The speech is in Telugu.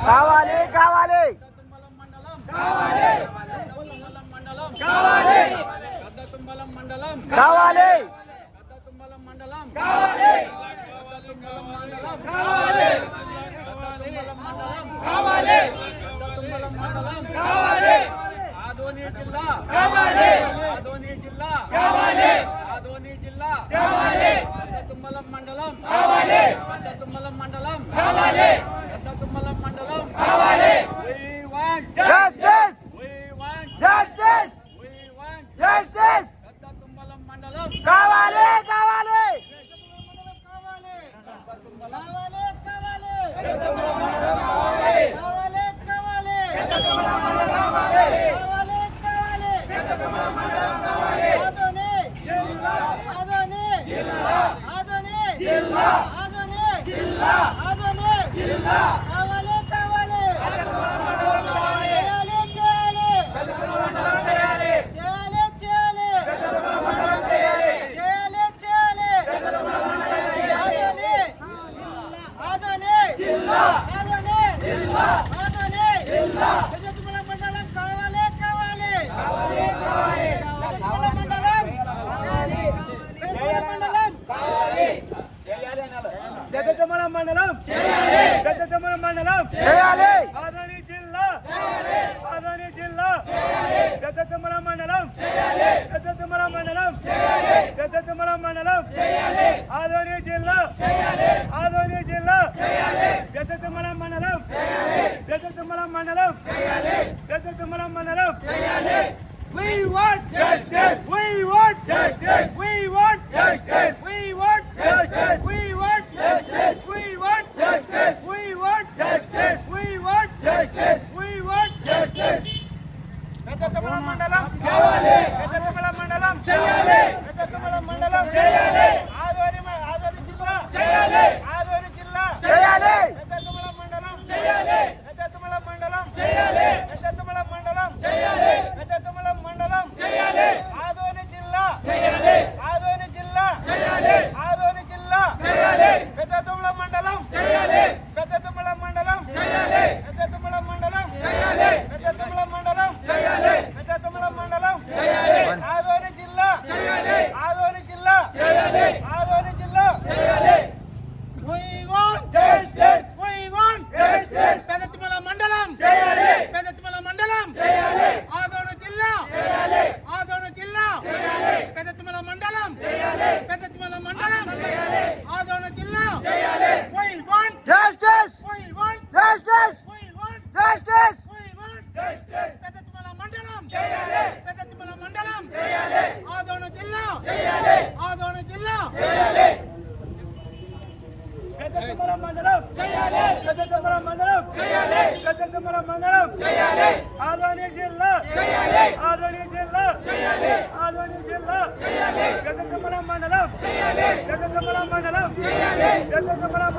కావాలి కావాలి కావాలి కావాలి గద్దతుమ్మలం మండలం కావాలి గద్దతుమ్మలం మండలం కావాలి కావాలి కావాలి గద్దతుమ్మలం మండలం కావాలి ఆదోని జిల్లా కావాలి ఆదోని జిల్లా కావాలి ఆదోని జిల్లా కావాలి గద్దతుమ్మలం మండలం కావాలి గద్దతుమ్మలం మండలం కావాలి గద్దతుమ్మలం మండలం కావాలి we want justice we want justice we want justice గద్దతుమ్మలం మండలం కావాలి కావాలి గద్దతుమ్మలం మండలం గద్దతుమ్మలం మండలం చేయాలి ఆదోని జిల్లా ఆదోని జిల్లా గద్దతుమ్మలం మండలం గద్దతుమ్మలం మండలం గద్దతుమ్మలం మండలం ఆదోని జిల్లా ఆదోని జిల్లా గద్దతుమ్మలం మండలం గద్దతుమ్మలం మండలం గద్దతుమ్మలం మండలం we want justice we want justice we want justice we want justice we want justice we want justice we want justice we want justice we want justice గద్దతుమ్మలం మండలం కావాలి గద్దతుమ్మలం మండలం చేయాలి గద్దతుమ్మలం మండలం చేయాలి ఆదోని జిల్లా చేయాలి ఆదోని జిల్లా చేయాలి గద్దతుమ్మలం మండలం చేయాలి గద్దతుమ్మలం మండలం చేయాలి గద్దతుమ్మలం మండలం చేయాలి గద్దతుమ్మలం మండలం చేయాలి ఆదోని జిల్లా చేయాలి ఆదోని జిల్లా చేయాలి ఆదోని జిల్లా చేయాలి గద్దతుమ్మలం మండలం చేయాలి గద్దతుమ్మలం మండలం చేయాలి గద్దతుమ్మలం మండలం చేయాలి గద్దతుమ్మలం మండలం చేయాలి గద్దతుమ్మలం మండలం చేయాలి ఆదోని జిల్లా చేయాలి ఆదోని జిల్లా చేయాలి ఆదోని జిల్లా చేయాలి we want justice we want justice గద్దతుమ్మలం మండలం చేయాలి గద్దతుమ్మలం మండలం చేయాలి ఆదోని జిల్లా చేయాలి ఆదోని జిల్లా చేయాలి గద్దతుమ్మలం మండలం చేయాలి గద్దతుమ్మలం మండలం చేయాలి ఆదోని జిల్లా చేయాలి we want justice we want justice we want justice we want justice గద్దతుమ్మలం మండలం చేయాలి గద్దతుమ్మలం మండలం చేయాలి ఆదోని జిల్లా చేయాలి ఆదోని జిల్లా చేయాలి గద్దతుమ్మలం మండలం చేయాలి గద్దతుమ్మలం మండలం చేయాలి గద్దతుమ్మలం మండలం చేయాలి ఆదోని జిల్లా చేయాలి ఆదోని జిల్లా చేయాలి ఆదోని జిల్లా చేయాలి గద్దతుమ్మలం మండలం చేయాలి గద్దతుమ్మలం మండలం చేయాలి గద్దతుమ్మలం